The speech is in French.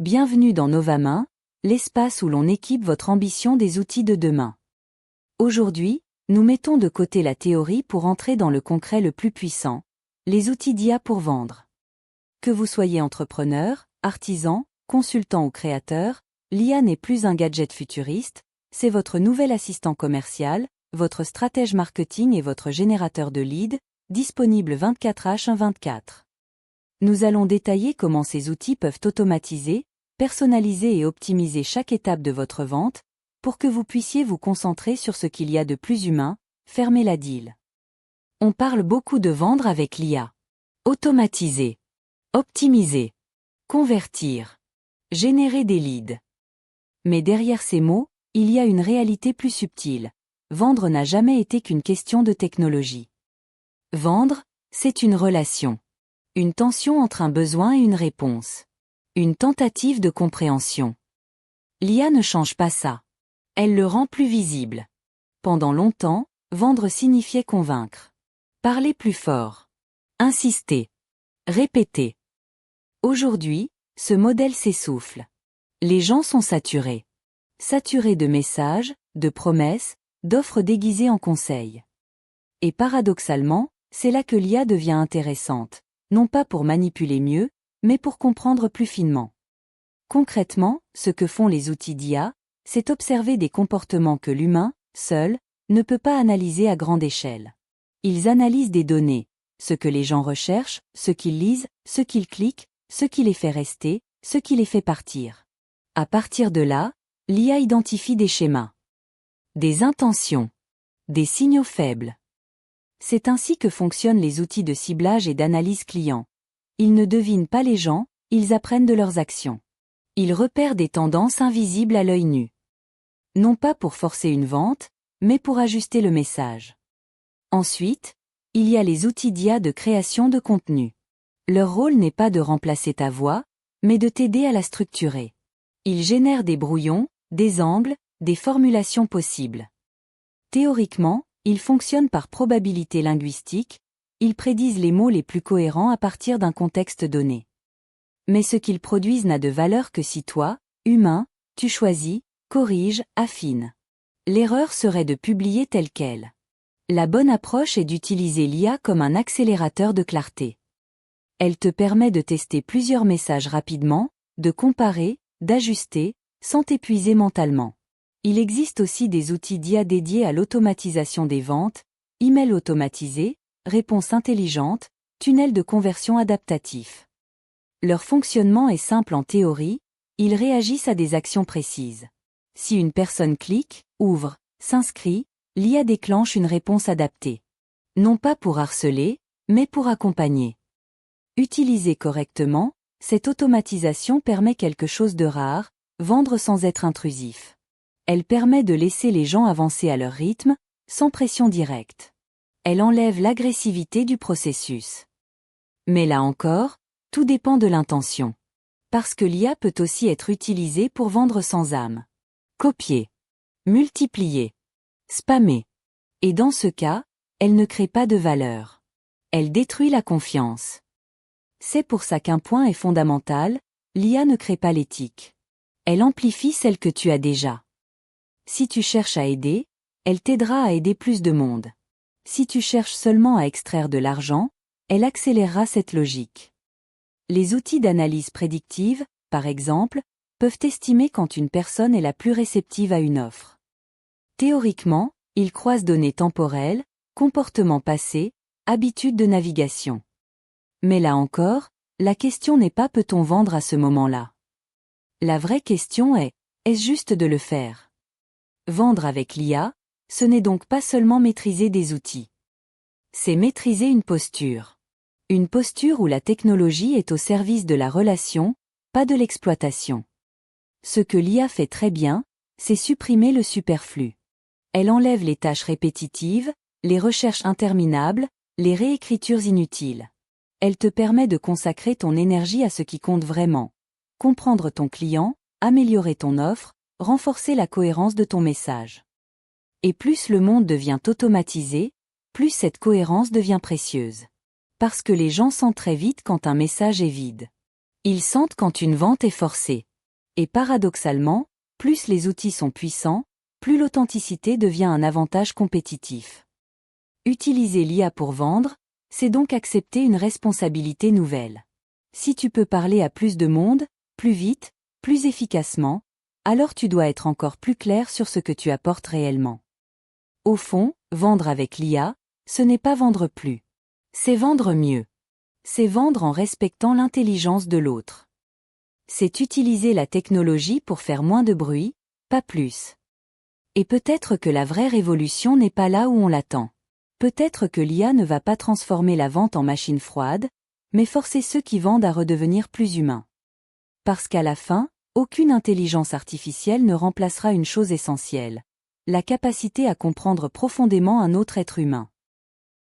Bienvenue dans Novamain, l'espace où l'on équipe votre ambition des outils de demain. Aujourd'hui, nous mettons de côté la théorie pour entrer dans le concret le plus puissant, les outils d'IA pour vendre. Que vous soyez entrepreneur, artisan, consultant ou créateur, l'IA n'est plus un gadget futuriste, c'est votre nouvel assistant commercial, votre stratège marketing et votre générateur de leads, disponible 24h/24. Nous allons détailler comment ces outils peuvent automatiser, personnaliser et optimiser chaque étape de votre vente, pour que vous puissiez vous concentrer sur ce qu'il y a de plus humain, fermer la deal. On parle beaucoup de vendre avec l'IA. Automatiser, optimiser, convertir, générer des leads. Mais derrière ces mots, il y a une réalité plus subtile. Vendre n'a jamais été qu'une question de technologie. Vendre, c'est une relation. Une tension entre un besoin et une réponse. Une tentative de compréhension. L'IA ne change pas ça. Elle le rend plus visible. Pendant longtemps, vendre signifiait convaincre. Parler plus fort. Insister. Répéter. Aujourd'hui, ce modèle s'essouffle. Les gens sont saturés. Saturés de messages, de promesses, d'offres déguisées en conseils. Et paradoxalement, c'est là que l'IA devient intéressante, non pas pour manipuler mieux, mais pour comprendre plus finement. Concrètement, ce que font les outils d'IA, c'est observer des comportements que l'humain, seul, ne peut pas analyser à grande échelle. Ils analysent des données, ce que les gens recherchent, ce qu'ils lisent, ce qu'ils cliquent, ce qui les fait rester, ce qui les fait partir. À partir de là, l'IA identifie des schémas, des intentions, des signaux faibles. C'est ainsi que fonctionnent les outils de ciblage et d'analyse client. Ils ne devinent pas les gens, ils apprennent de leurs actions. Ils repèrent des tendances invisibles à l'œil nu. Non pas pour forcer une vente, mais pour ajuster le message. Ensuite, il y a les outils d'IA de création de contenu. Leur rôle n'est pas de remplacer ta voix, mais de t'aider à la structurer. Ils génèrent des brouillons, des angles, des formulations possibles. Théoriquement, ils fonctionnent par probabilité linguistique, ils prédisent les mots les plus cohérents à partir d'un contexte donné. Mais ce qu'ils produisent n'a de valeur que si toi, humain, tu choisis, corriges, affines. L'erreur serait de publier tel quel. La bonne approche est d'utiliser l'IA comme un accélérateur de clarté. Elle te permet de tester plusieurs messages rapidement, de comparer, d'ajuster, sans t'épuiser mentalement. Il existe aussi des outils d'IA dédiés à l'automatisation des ventes, email automatisé, réponses intelligentes, tunnels de conversion adaptatifs. Leur fonctionnement est simple en théorie, ils réagissent à des actions précises. Si une personne clique, ouvre, s'inscrit, l'IA déclenche une réponse adaptée. Non pas pour harceler, mais pour accompagner. Utilisée correctement, cette automatisation permet quelque chose de rare, vendre sans être intrusif. Elle permet de laisser les gens avancer à leur rythme, sans pression directe. Elle enlève l'agressivité du processus. Mais là encore, tout dépend de l'intention. Parce que l'IA peut aussi être utilisée pour vendre sans âme. Copier. Multiplier. Spammer. Et dans ce cas, elle ne crée pas de valeur. Elle détruit la confiance. C'est pour ça qu'un point est fondamental, l'IA ne crée pas l'éthique. Elle amplifie celle que tu as déjà. Si tu cherches à aider, elle t'aidera à aider plus de monde. Si tu cherches seulement à extraire de l'argent, elle accélérera cette logique. Les outils d'analyse prédictive, par exemple, peuvent estimer quand une personne est la plus réceptive à une offre. Théoriquement, ils croisent données temporelles, comportements passés, habitudes de navigation. Mais là encore, la question n'est pas peut-on vendre à ce moment-là. La vraie question est, est-ce juste de le faire ? Vendre avec l'IA, ce n'est donc pas seulement maîtriser des outils. C'est maîtriser une posture. Une posture où la technologie est au service de la relation, pas de l'exploitation. Ce que l'IA fait très bien, c'est supprimer le superflu. Elle enlève les tâches répétitives, les recherches interminables, les réécritures inutiles. Elle te permet de consacrer ton énergie à ce qui compte vraiment. Comprendre ton client, améliorer ton offre, renforcer la cohérence de ton message. Et plus le monde devient automatisé, plus cette cohérence devient précieuse. Parce que les gens sentent très vite quand un message est vide. Ils sentent quand une vente est forcée. Et paradoxalement, plus les outils sont puissants, plus l'authenticité devient un avantage compétitif. Utiliser l'IA pour vendre, c'est donc accepter une responsabilité nouvelle. Si tu peux parler à plus de monde, plus vite, plus efficacement, alors tu dois être encore plus clair sur ce que tu apportes réellement. Au fond, vendre avec l'IA, ce n'est pas vendre plus. C'est vendre mieux. C'est vendre en respectant l'intelligence de l'autre. C'est utiliser la technologie pour faire moins de bruit, pas plus. Et peut-être que la vraie révolution n'est pas là où on l'attend. Peut-être que l'IA ne va pas transformer la vente en machine froide, mais forcer ceux qui vendent à redevenir plus humains. Parce qu'à la fin, aucune intelligence artificielle ne remplacera une chose essentielle: la capacité à comprendre profondément un autre être humain.